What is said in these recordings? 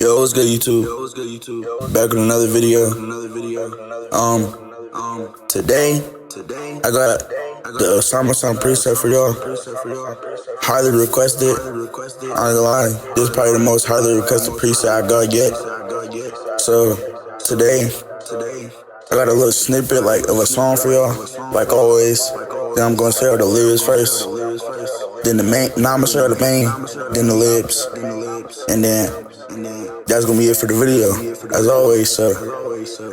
Yo, what's good, YouTube? Back with another video. Today I got the osamason preset for y'all. Highly requested. I ain't gonna lie, this is probably the most highly requested preset I got yet. So today I got a little snippet of a song for y'all, like always. Then I'm gonna say all the lyrics first. Then the main. Now I'm gonna show the main. Then the lips. And then that's gonna be it for the video, as always. So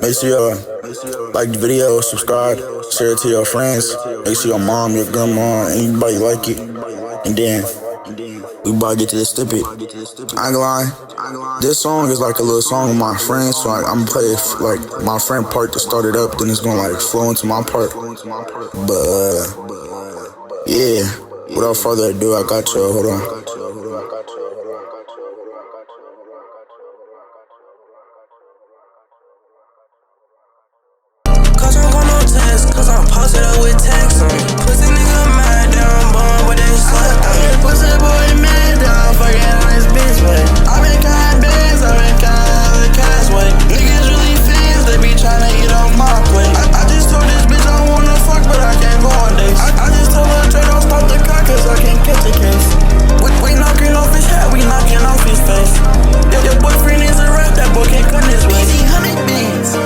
make sure y'all like the video, subscribe, share it to your friends. Make sure your mom, your grandma, anybody like it. And then we about to get to this snippet. I ain't gonna lie, this song is like a little song with my friends, so I'm gonna play like my friend part to start it up, then it's gonna like flow into my part. But yeah, without further ado, I got y'all. Hold on. Cause I'm posted up with text on me. Pussy nigga mad down, born with they slept on me. Pussy boy mad down, fucking on his bitch, but I been counting bands, I been counting the cash way. Niggas really fans, they be tryna eat on my plate. I just told this bitch I wanna fuck, but I can't go on dates. I just told her Trey don't stop the car, cause I can't catch a case. We knocking off his hat, we knocking off his face. Your boyfriend is a rat, that boy can't cut his way. Easy 100 bands,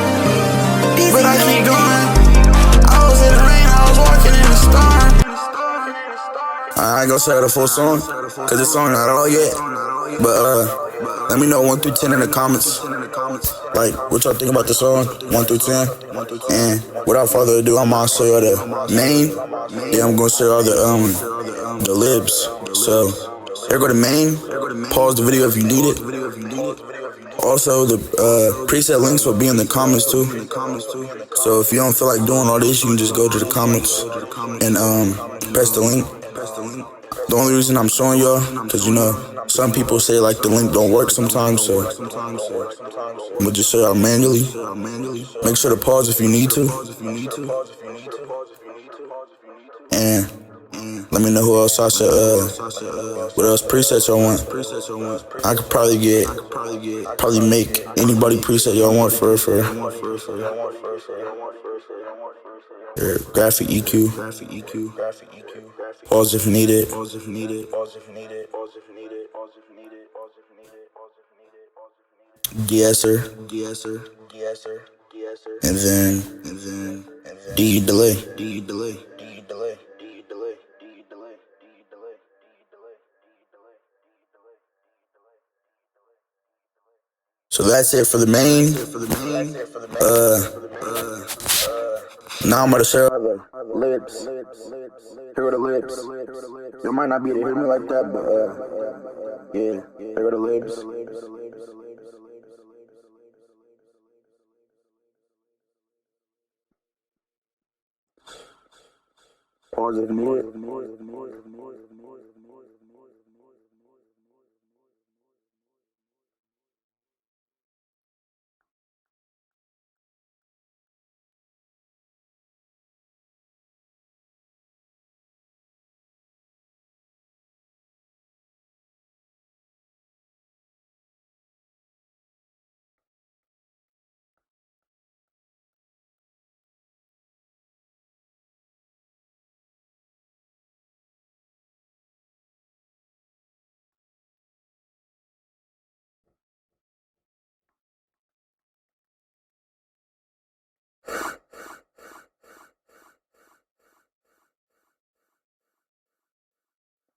but I keep going. I ain't gonna say the full song, cause this song not all yet. But let me know 1 through 10 in the comments, like what y'all think about the song, 1 through 10. And without further ado, I'm gonna show y'all the main. Then I'm gonna show y'all the libs. So here go the main. Pause the video if you need it. Also, the preset links will be in the comments too. So if you don't feel like doing all this, you can just go to the comments and press the link. The only reason I'm showing y'all, cause you know, some people say like the link don't work sometimes, so I'm gonna just show y'all manually. Make sure to pause if you need to. And let me know who else I should, what else presets y'all want. I could probably make anybody preset y'all want for graphic EQ. Pause if you need it. De-esser. And then delay. So that's it for the main. Now I'm gonna show the lips. Here are the lips. You might not be able to hear me like that, but yeah, here are the lips. Pause if needed.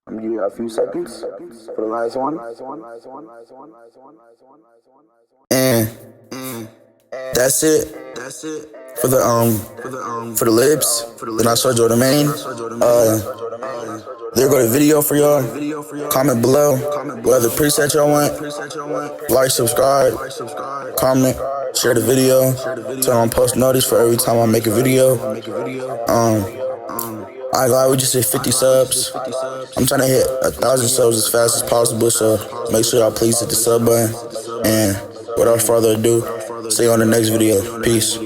I'm gonna give you a few seconds for the last one. And that's it for the lips. Then I showed you the main. There go the video for y'all. Comment below what other preset y'all want. Like, subscribe, comment, share the video, turn on post notice for every time I make a video. I ain't gonna lie, we just hit 50 subs. I'm trying to hit 1,000 subs as fast as possible, so make sure y'all please hit the sub button. And without further ado, see you on the next video. Peace.